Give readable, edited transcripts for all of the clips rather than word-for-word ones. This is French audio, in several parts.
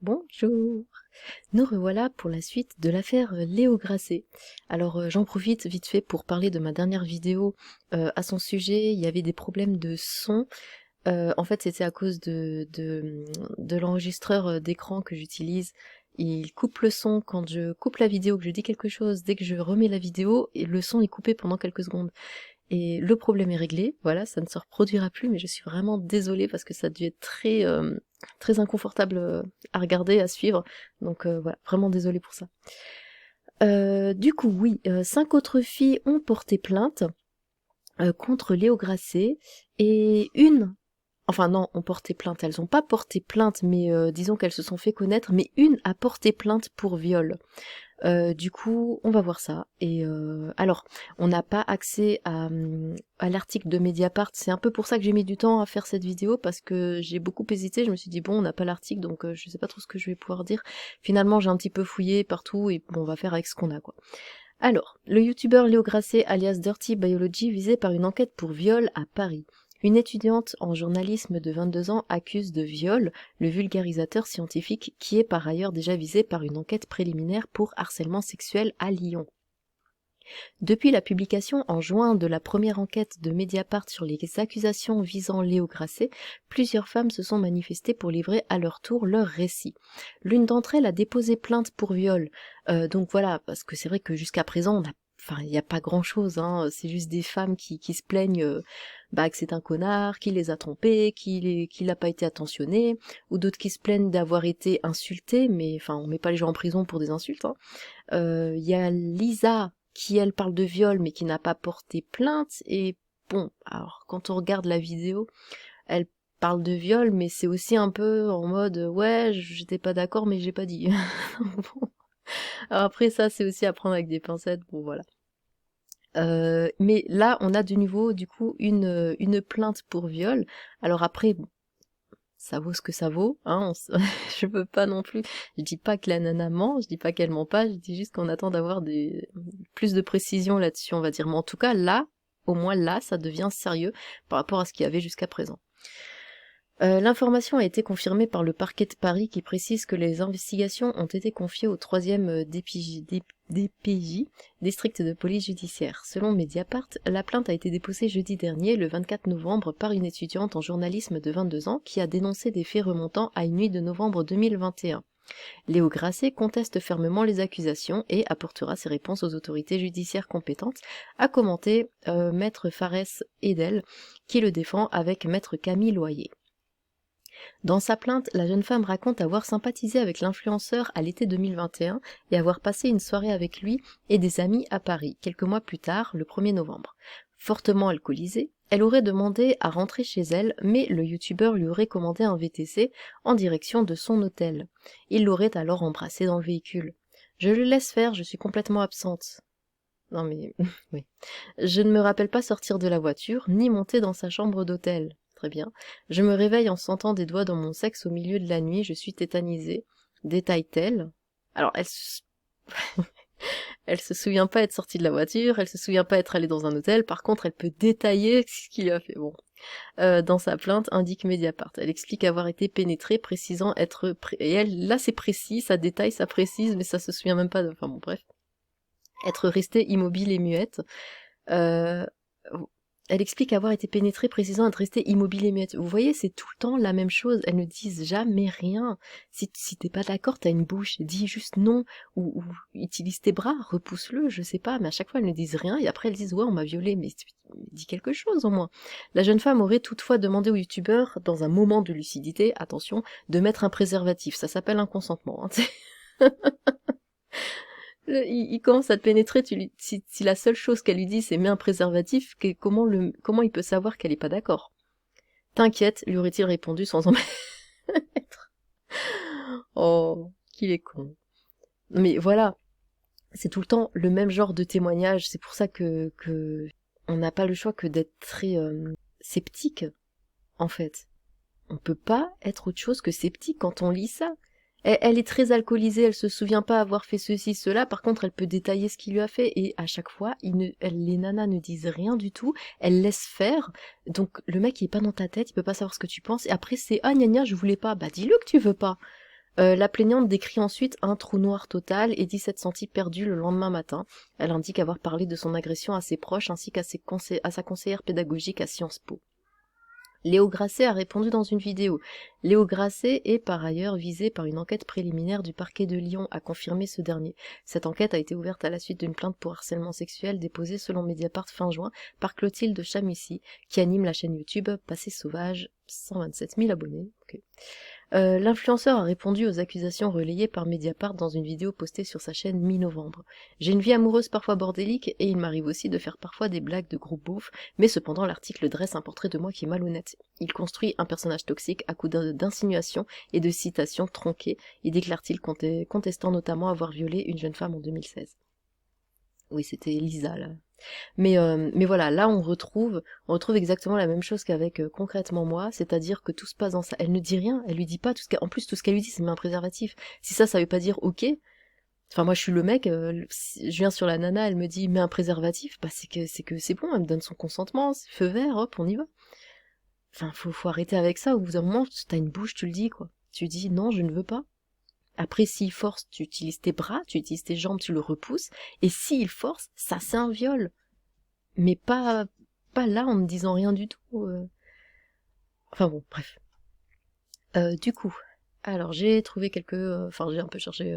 Bonjour. Nous revoilà pour la suite de l'affaire Léo Grasset. Alors j'en profite vite fait pour parler de ma dernière vidéo à son sujet. Il y avait des problèmes de son. En fait c'était à cause de l'enregistreur d'écran que j'utilise. Il coupe le son quand je coupe la vidéo, que je dis quelque chose. Dès que je remets la vidéo, et le son est coupé pendant quelques secondes. Et le problème est réglé, voilà, ça ne se reproduira plus, mais je suis vraiment désolée parce que ça a dû être très inconfortable à regarder, à suivre, donc voilà, vraiment désolée pour ça. Du coup, oui, 5 autres filles ont porté plainte contre Léo Grasset, et enfin non, ont porté plainte, elles n'ont pas porté plainte, mais disons qu'elles se sont fait connaître, mais une a porté plainte pour viol. Du coup, on va voir ça. Et alors, on n'a pas accès à l'article de Mediapart. C'est un peu pour ça que j'ai mis du temps à faire cette vidéo, parce que j'ai beaucoup hésité. Je me suis dit, bon, on n'a pas l'article, donc je sais pas trop ce que je vais pouvoir dire. Finalement, j'ai un petit peu fouillé partout, et bon, on va faire avec ce qu'on a, quoi. Alors, le youtubeur Léo Grasset, alias Dirty Biology, visé par une enquête pour viol à Paris. Une étudiante en journalisme de 22 ans accuse de viol le vulgarisateur scientifique qui est par ailleurs déjà visé par une enquête préliminaire pour harcèlement sexuel à Lyon. Depuis la publication en juin de la première enquête de Mediapart sur les accusations visant Léo Grasset, plusieurs femmes se sont manifestées pour livrer à leur tour leur récit. L'une d'entre elles a déposé plainte pour viol. Donc voilà, parce que c'est vrai que jusqu'à présent, il n'y a pas grand-chose, hein. C'est juste des femmes qui se plaignent que c'est un connard, qu'il les a trompées, qu'il n'a pas été attentionné, ou d'autres qui se plaignent d'avoir été insultées, mais enfin, on met pas les gens en prison pour des insultes, hein. Y a Lisa qui elle parle de viol mais qui n'a pas porté plainte, et bon, alors quand on regarde la vidéo, elle parle de viol mais c'est aussi un peu en mode ouais, j'étais pas d'accord mais j'ai pas dit. Bon. Alors après ça c'est aussi à prendre avec des pincettes, bon voilà. Mais là on a de nouveau du coup une plainte pour viol. Alors après bon, ça vaut ce que ça vaut, hein, je veux pas non plus, je dis pas que la nana ment, je dis pas qu'elle ment pas, je dis juste qu'on attend d'avoir plus de précision là-dessus, on va dire. Mais en tout cas, là, au moins là, ça devient sérieux par rapport à ce qu'il y avait jusqu'à présent. L'information a été confirmée par le parquet de Paris qui précise que les investigations ont été confiées au 3e DPJ, district de police judiciaire. Selon Mediapart, la plainte a été déposée jeudi dernier, le 24 novembre, par une étudiante en journalisme de 22 ans qui a dénoncé des faits remontant à une nuit de novembre 2021. Léo Grasset conteste fermement les accusations et apportera ses réponses aux autorités judiciaires compétentes, a commenté maître Fares Edel, qui le défend avec maître Camille Loyer. Dans sa plainte, la jeune femme raconte avoir sympathisé avec l'influenceur à l'été 2021 et avoir passé une soirée avec lui et des amis à Paris, quelques mois plus tard, le 1er novembre. Fortement alcoolisée, elle aurait demandé à rentrer chez elle, mais le youtubeur lui aurait commandé un VTC en direction de son hôtel. Il l'aurait alors embrassée dans le véhicule. « Je le laisse faire, je suis complètement absente. » Non mais, oui. « Je ne me rappelle pas sortir de la voiture, ni monter dans sa chambre d'hôtel. » Très bien. « Je me réveille en sentant des doigts dans mon sexe au milieu de la nuit, je suis tétanisée. » Détaille-t-elle. Alors, elle se souvient pas être sortie de la voiture, elle se souvient pas être allée dans un hôtel, par contre elle peut détailler ce qu'il lui a fait. Bon. Dans sa plainte, indique Mediapart. Elle explique avoir été pénétrée, précisant être... Et elle, là c'est précis, ça détaille, ça précise, mais ça se souvient même pas de... Enfin bon, bref. Être restée immobile et muette. Elle explique avoir été pénétrée, précisant être restée immobile et muette. Vous voyez, c'est tout le temps la même chose. Elles ne disent jamais rien. Si t'es pas d'accord, t'as une bouche. Dis juste non. Ou utilise tes bras, repousse-le, je sais pas. Mais à chaque fois, elles ne disent rien. Et après, elles disent, ouais, on m'a violée. Mais dis quelque chose, au moins. La jeune femme aurait toutefois demandé au youtubeur, dans un moment de lucidité, attention, de mettre un préservatif. Ça s'appelle un consentement. Hein, il commence à te pénétrer, si la seule chose qu'elle lui dit c'est mets un préservatif, comment il peut savoir qu'elle est pas d'accord? T'inquiète, lui aurait-il répondu sans en mettre. Oh, qu'il est con. Mais voilà, c'est tout le temps le même genre de témoignage, c'est pour ça que on n'a pas le choix que d'être très sceptique, en fait. On peut pas être autre chose que sceptique quand on lit ça. Elle est très alcoolisée, elle se souvient pas avoir fait ceci, cela, par contre elle peut détailler ce qu'il lui a fait, et à chaque fois, les nanas ne disent rien du tout, elles laissent faire, donc le mec il est pas dans ta tête, il peut pas savoir ce que tu penses, et après c'est « Ah gna gna, je voulais pas », bah dis-le que tu veux pas. La plaignante décrit ensuite un trou noir total et dit s'être sentie perdue le lendemain matin. Elle indique avoir parlé de son agression à ses proches ainsi qu'à à sa conseillère pédagogique à Sciences Po. Léo Grasset a répondu dans une vidéo. Léo Grasset est par ailleurs visé par une enquête préliminaire du parquet de Lyon, a confirmé ce dernier. Cette enquête a été ouverte à la suite d'une plainte pour harcèlement sexuel déposée selon Mediapart fin juin par Clotilde Chamussy, qui anime la chaîne YouTube Passé Sauvage, 127 000 abonnés. Okay. L'influenceur a répondu aux accusations relayées par Mediapart dans une vidéo postée sur sa chaîne mi-novembre. J'ai une vie amoureuse parfois bordélique et il m'arrive aussi de faire parfois des blagues de gros beauf, mais cependant l'article dresse un portrait de moi qui est malhonnête. Il construit un personnage toxique à coups d'insinuations et de citations tronquées, il déclare-t-il contestant notamment avoir violé une jeune femme en 2016. Oui, c'était Lisa là. Mais voilà, là on retrouve exactement la même chose qu'avec concrètement moi, c'est-à-dire que tout se passe dans ça. Elle ne dit rien, elle lui dit pas en plus tout ce qu'elle lui dit c'est mets un préservatif. Si ça veut pas dire ok. Enfin moi je suis le mec, je viens sur la nana, elle me dit mets un préservatif, bah c'est que c'est bon, elle me donne son consentement, c'est feu vert, hop, on y va. Enfin faut arrêter avec ça, au bout d'un moment, t'as une bouche, tu le dis quoi. Tu dis non, je ne veux pas. Après, s'il force, tu utilises tes bras, tu utilises tes jambes, tu le repousses. Et s'il force, ça c'est un viol. Mais pas là en ne disant rien du tout. Enfin bon, bref. Du coup, alors j'ai trouvé enfin j'ai un peu cherché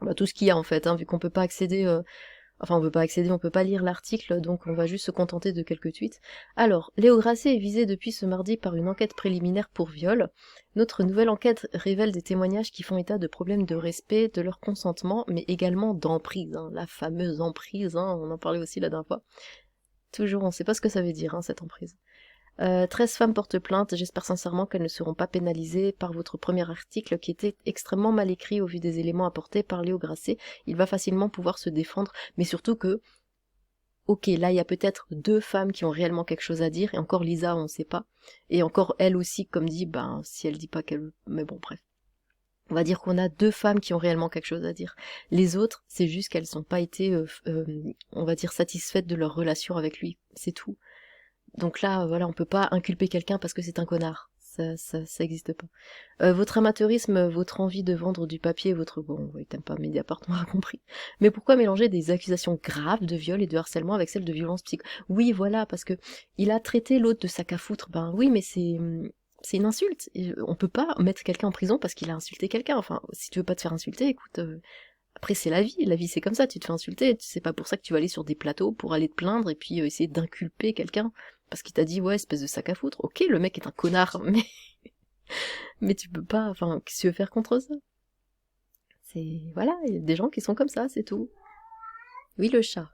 bah, tout ce qu'il y a en fait, hein, vu qu'on peut pas accéder... Enfin, on peut pas lire l'article, donc on va juste se contenter de quelques tweets. Alors, Léo Grasset est visé depuis ce mardi par une enquête préliminaire pour viol. Notre nouvelle enquête révèle des témoignages qui font état de problèmes de respect de leur consentement, mais également d'emprise, hein, la fameuse emprise, hein, on en parlait aussi la dernière fois. Toujours, on sait pas ce que ça veut dire, hein, cette emprise. 13 femmes portent plainte, j'espère sincèrement qu'elles ne seront pas pénalisées par votre premier article qui était extrêmement mal écrit au vu des éléments apportés par Léo Grasset. Il va facilement pouvoir se défendre, mais surtout que, ok, là il y a peut-être 2 femmes qui ont réellement quelque chose à dire, et encore Lisa on sait pas, et encore elle aussi comme dit, ben si elle dit pas qu'elle... Mais bon bref. On va dire qu'on a 2 femmes qui ont réellement quelque chose à dire. Les autres, c'est juste qu'elles n'ont pas été, on va dire, satisfaites de leur relation avec lui, c'est tout. Donc là, voilà, on peut pas inculper quelqu'un parce que c'est un connard. Ça existe pas. Votre amateurisme, votre envie de vendre du papier, bon, oui, t'aimes pas Mediapart, on a compris. Mais pourquoi mélanger des accusations graves de viol et de harcèlement avec celles de violence psychique? Oui, voilà, parce que il a traité l'autre de sac à foutre. Ben oui, mais c'est une insulte. On peut pas mettre quelqu'un en prison parce qu'il a insulté quelqu'un. Enfin, si tu veux pas te faire insulter, écoute, après c'est la vie c'est comme ça, tu te fais insulter, c'est pas pour ça que tu vas aller sur des plateaux pour aller te plaindre et puis essayer d'inculper quelqu'un parce qu'il t'a dit ouais espèce de sac à foutre. Ok, le mec est un connard, mais tu peux pas, enfin qu'est-ce que tu veux faire contre ça? C'est voilà, il y a des gens qui sont comme ça, c'est tout. Oui, le chat.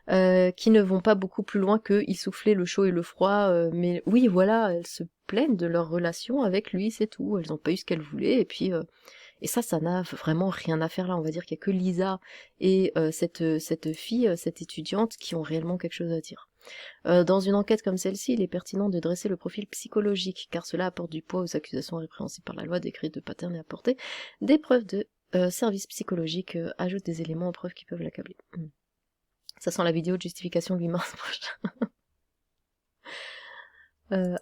Qui ne vont pas beaucoup plus loin que il soufflait le chaud et le froid, mais oui voilà, elles se plaignent de leur relation avec lui, c'est tout, elles ont pas eu ce qu'elles voulaient et puis et ça n'a vraiment rien à faire là, on va dire qu'il y a que Lisa et cette fille, cette étudiante qui ont réellement quelque chose à dire. Dans une enquête comme celle-ci, il est pertinent de dresser le profil psychologique, car cela apporte du poids aux accusations répréhensibles par la loi décrites de Pattern et apporter des preuves de service psychologique, ajoute des éléments aux preuves qui peuvent l'accabler. Ça sent la vidéo de justification 8 mars prochain.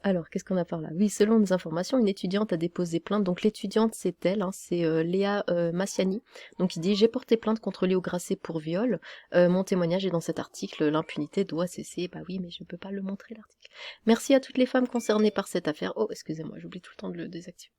Alors, qu'est-ce qu'on a par là? Oui, selon nos informations, une étudiante a déposé plainte. Donc l'étudiante, c'est elle, hein, c'est Léa Massiani. Donc il dit, j'ai porté plainte contre Léo Grasset pour viol. Mon témoignage est dans cet article. L'impunité doit cesser. Bah oui, mais je peux pas le montrer, l'article. Merci à toutes les femmes concernées par cette affaire. Oh, excusez-moi, j'oublie tout le temps de le désactiver.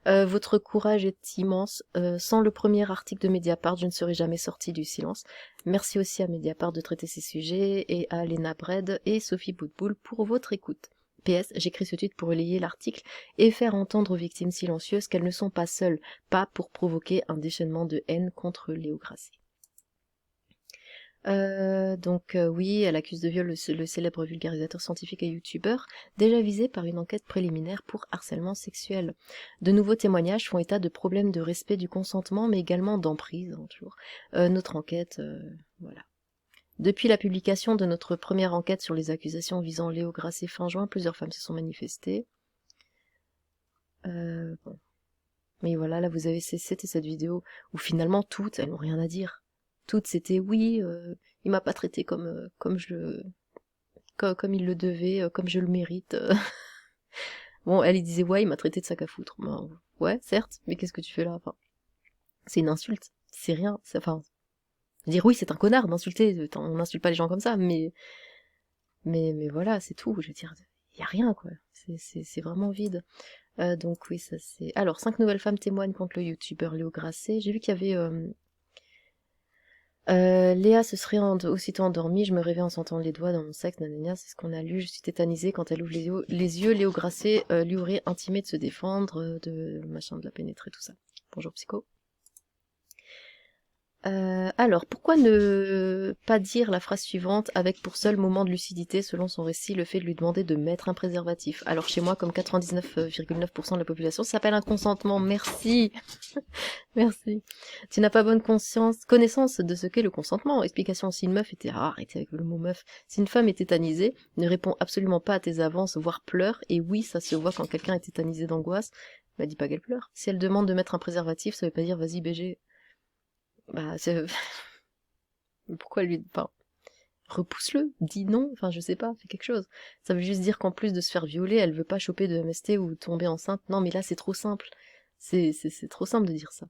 Votre courage est immense. Sans le premier article de Mediapart, je ne serais jamais sortie du silence. Merci aussi à Mediapart de traiter ces sujets et à Lena Bred et Sophie Boutboul pour votre écoute. PS, j'écris ce tweet pour relayer l'article et faire entendre aux victimes silencieuses qu'elles ne sont pas seules, pas pour provoquer un déchaînement de haine contre Léo Grasset. Oui, elle accuse de viol le célèbre vulgarisateur scientifique et youtubeur, déjà visé par une enquête préliminaire pour harcèlement sexuel. De nouveaux témoignages font état de problèmes de respect du consentement, mais également d'emprise, hein, toujours. Notre enquête, voilà. Depuis la publication de notre première enquête sur les accusations visant Léo Grasset fin juin, plusieurs femmes se sont manifestées. Bon. Mais voilà, là vous avez c'était cette vidéo où finalement toutes, elles n'ont rien à dire. Toutes c'était oui, il m'a pas traité comme comme il le devait, comme je le mérite. Bon, elle disait ouais, il m'a traité de sac à foutre. Ben, Ouais, certes, mais qu'est-ce que tu fais là? Enfin, c'est une insulte, c'est rien, enfin, dire oui, c'est un connard d'insulter, on n'insulte pas les gens comme ça, mais voilà, c'est tout, je veux dire, il y a rien, quoi, c'est vraiment vide. Donc oui, ça c'est... Alors, 5 nouvelles femmes témoignent contre le youtubeur Léo Grasset. J'ai vu qu'il y avait... Léa se serait aussitôt endormie, je me réveille en sentant les doigts dans mon sexe, nanana, c'est ce qu'on a lu, je suis tétanisée quand elle ouvre les yeux, Léo Grasset lui aurait intimé de se défendre, de machin, de la pénétrer, tout ça. Bonjour psycho. Alors, pourquoi ne pas dire la phrase suivante avec pour seul moment de lucidité, selon son récit, le fait de lui demander de mettre un préservatif? Alors chez moi, comme 99,9% de la population, ça s'appelle un consentement. Merci. Merci. Tu n'as pas bonne connaissance de ce qu'est le consentement. Explication, si une meuf était... Ah, arrêtez avec le mot meuf. Si une femme est tétanisée, ne répond absolument pas à tes avances, voire pleure, et oui, ça se voit quand quelqu'un est tétanisé d'angoisse, bah dis pas qu'elle pleure. Si elle demande de mettre un préservatif, ça veut pas dire vas-y BG. Bah, c'est... Pourquoi lui... Enfin, repousse-le, dis non, enfin je sais pas, fais quelque chose. Ça veut juste dire qu'en plus de se faire violer, elle veut pas choper de MST ou tomber enceinte. Non mais là c'est trop simple. C'est trop simple de dire ça.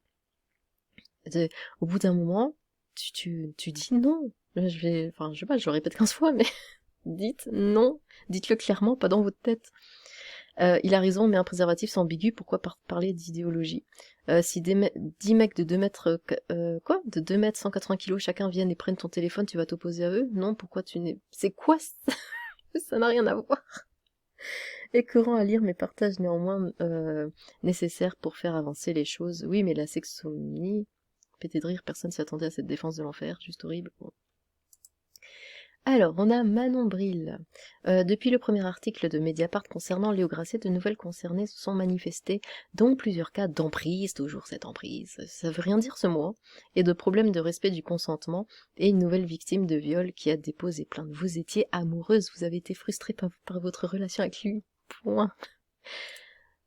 Au bout d'un moment, tu dis non. Enfin je sais pas, je le répète 15 fois, mais dites non. Dites-le clairement, pas dans votre tête. Il a raison, mais un préservatif c'est ambigu, pourquoi parler d'idéologie? Si 10 mecs de 2 mètres, de 2 mètres 180 kilos chacun viennent et prennent ton téléphone, tu vas t'opposer à eux? Non, pourquoi tu n'es... C'est quoi ça? Ça n'a rien à voir. Écœurant à lire, mais partage néanmoins nécessaire pour faire avancer les choses. Oui, mais la sexomnie... Pété de rire, personne s'y attendait à cette défense de l'enfer, juste horrible. Bon. Alors, on a Manon Bril. Depuis le premier article de Mediapart concernant Léo Grasset, de nouvelles concernées se sont manifestées, dont plusieurs cas d'emprise, toujours cette emprise, ça veut rien dire ce mot, hein, et de problèmes de respect du consentement, et une nouvelle victime de viol qui a déposé plainte. Vous étiez amoureuse, vous avez été frustrée par votre relation avec lui. Point.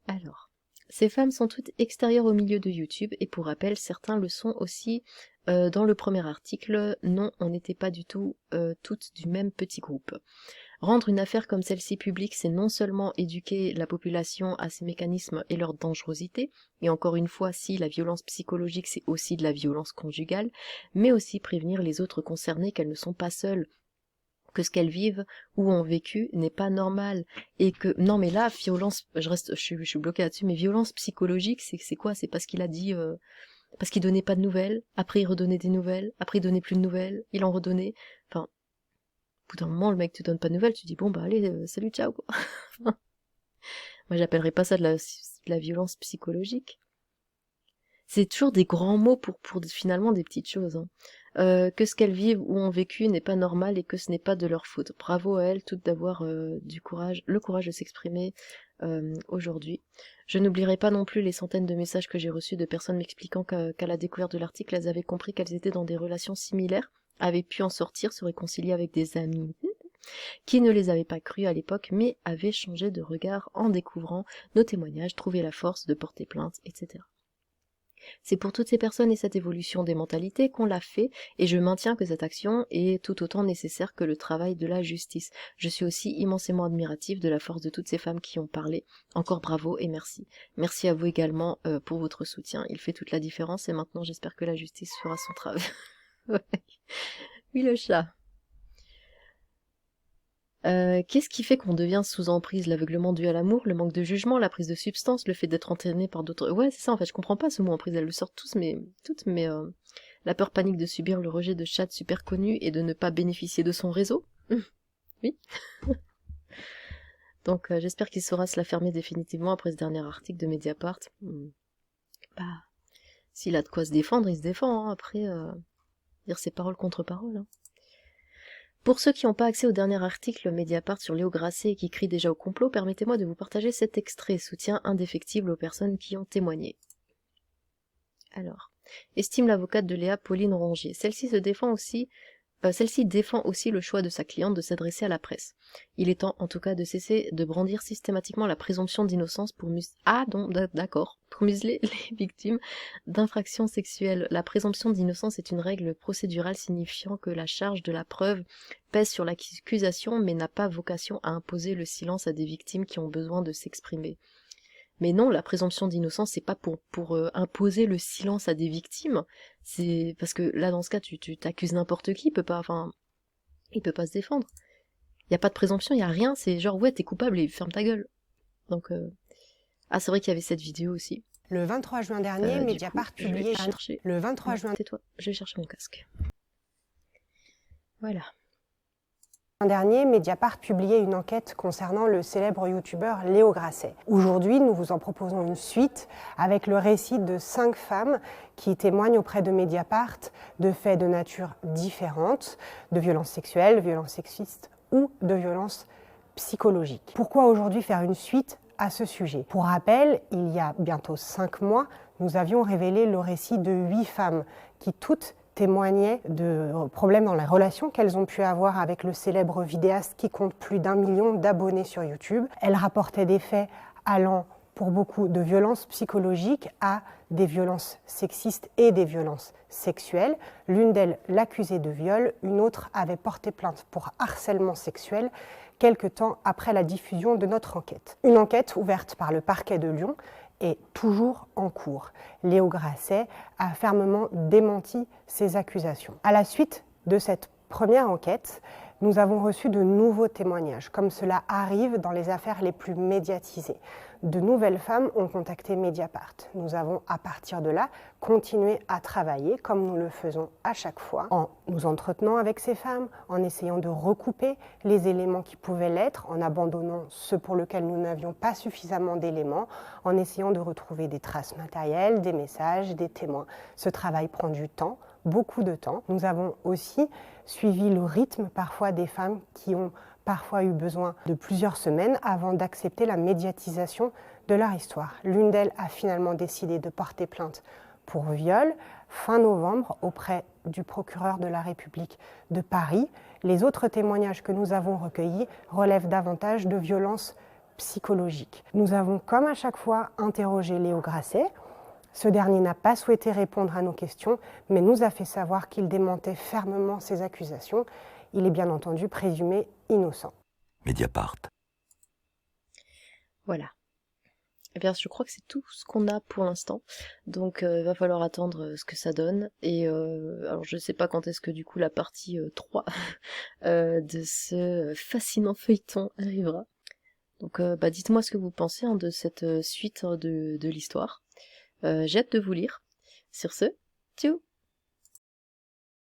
Alors, ces femmes sont toutes extérieures au milieu de YouTube, et pour rappel, certains le sont aussi. Dans le premier article, non, on n'était pas du tout toutes du même petit groupe. Rendre une affaire comme celle-ci publique, c'est non seulement éduquer la population à ces mécanismes et leur dangerosité, et encore une fois, si la violence psychologique, c'est aussi de la violence conjugale, mais aussi prévenir les autres concernés qu'elles ne sont pas seules, que ce qu'elles vivent ou ont vécu n'est pas normal, et que, non mais là, violence, je suis bloquée là-dessus, mais violence psychologique, c'est quoi? C'est parce qu'il a dit... Parce qu'il donnait pas de nouvelles, après il redonnait des nouvelles, après il donnait plus de nouvelles, il en redonnait. Enfin, au bout d'un moment, le mec te donne pas de nouvelles, tu dis bon bah allez, salut, ciao quoi. Moi j'appellerais pas ça de la violence psychologique. C'est toujours des grands mots pour finalement des petites choses. Hein. Que ce qu'elles vivent ou ont vécu n'est pas normal et que ce n'est pas de leur faute. Bravo à elles toutes d'avoir le courage de s'exprimer aujourd'hui. Je n'oublierai pas non plus les centaines de messages que j'ai reçus de personnes m'expliquant qu'à la découverte de l'article, elles avaient compris qu'elles étaient dans des relations similaires, avaient pu en sortir, se réconcilier avec des amis qui ne les avaient pas crues à l'époque, mais avaient changé de regard en découvrant nos témoignages, trouvé la force de porter plainte, etc. C'est pour toutes ces personnes et cette évolution des mentalités qu'on l'a fait, et je maintiens que cette action est tout autant nécessaire que le travail de la justice. Je suis aussi immensément admirative de la force de toutes ces femmes qui ont parlé. Encore bravo et merci. Merci à vous également pour votre soutien. Il fait toute la différence et maintenant j'espère que la justice fera son travail. Oui, le chat. Qu'est-ce qui fait qu'on devient sous emprise? L'aveuglement dû à l'amour, le manque de jugement, la prise de substance, le fait d'être entraîné par d'autres... Ouais, c'est ça, en fait, je comprends pas ce mot emprise, elles le sortent toutes, mais la peur panique de subir le rejet de chats super connus et de ne pas bénéficier de son réseau. Oui. Donc, j'espère qu'il saura se la fermer définitivement après ce dernier article de Mediapart. Bah, s'il a de quoi se défendre, il se défend, hein. Après, dire ses paroles contre paroles, hein. Pour ceux qui n'ont pas accès au dernier article Mediapart sur Léo Grasset et qui crient déjà au complot, permettez-moi de vous partager cet extrait, soutien indéfectible aux personnes qui ont témoigné. Alors, estime l'avocate de Léa, Pauline Rongier. Celle-ci défend aussi le choix de sa cliente de s'adresser à la presse. Il est temps, en tout cas, de cesser de brandir systématiquement la présomption d'innocence pour museler les victimes d'infractions sexuelles. La présomption d'innocence est une règle procédurale signifiant que la charge de la preuve pèse sur l'accusation mais n'a pas vocation à imposer le silence à des victimes qui ont besoin de s'exprimer. Mais non, la présomption d'innocence, c'est pas pour imposer le silence à des victimes. C'est parce que là, dans ce cas, tu t'accuses n'importe qui, il peut pas se défendre. Il y a pas de présomption, il y a rien. C'est genre ouais, t'es coupable et ferme ta gueule. Donc ah, c'est vrai qu'il y avait cette vidéo aussi. Le 23 juin dernier, Mediapart publiait... Le 23 juin... Tais-toi, je vais chercher mon casque. Voilà. Dernier, Mediapart publiait une enquête concernant le célèbre youtubeur Léo Grasset. Aujourd'hui, nous vous en proposons une suite avec le récit de 5 femmes qui témoignent auprès de Mediapart de faits de nature différente, de violences sexuelles, violences sexistes ou de violences psychologiques. Pourquoi aujourd'hui faire une suite à ce sujet? Pour rappel, il y a bientôt 5 mois, nous avions révélé le récit de 8 femmes qui toutes témoignaient de problèmes dans les relations qu'elles ont pu avoir avec le célèbre vidéaste qui compte plus d'1 million d'abonnés sur YouTube. Elles rapportaient des faits allant pour beaucoup de violences psychologiques à des violences sexistes et des violences sexuelles. L'une d'elles l'accusait de viol, une autre avait porté plainte pour harcèlement sexuel quelque temps après la diffusion de notre enquête. Une enquête ouverte par le parquet de Lyon est toujours en cours. Léo Grasset a fermement démenti ces accusations. À la suite de cette première enquête, nous avons reçu de nouveaux témoignages, comme cela arrive dans les affaires les plus médiatisées. De nouvelles femmes ont contacté Mediapart. Nous avons, à partir de là, continué à travailler, comme nous le faisons à chaque fois, en nous entretenant avec ces femmes, en essayant de recouper les éléments qui pouvaient l'être, en abandonnant ceux pour lesquels nous n'avions pas suffisamment d'éléments, en essayant de retrouver des traces matérielles, des messages, des témoins. Ce travail prend du temps, beaucoup de temps. Nous avons aussi suivi le rythme parfois des femmes qui ont parfois eu besoin de plusieurs semaines avant d'accepter la médiatisation de leur histoire. L'une d'elles a finalement décidé de porter plainte pour viol fin novembre auprès du procureur de la République de Paris. Les autres témoignages que nous avons recueillis relèvent davantage de violences psychologiques. Nous avons, comme à chaque fois, interrogé Léo Grasset. Ce dernier n'a pas souhaité répondre à nos questions, mais nous a fait savoir qu'il démentait fermement ces accusations. Il est bien entendu présumé innocent. Mediapart. Voilà. Eh bien, je crois que c'est tout ce qu'on a pour l'instant. Donc, va falloir attendre ce que ça donne. Et alors, je sais pas quand est-ce que du coup la partie 3 de ce fascinant feuilleton arrivera. Donc, dites-moi ce que vous pensez de cette suite de l'histoire. J'ai hâte de vous lire. Sur ce, tchou!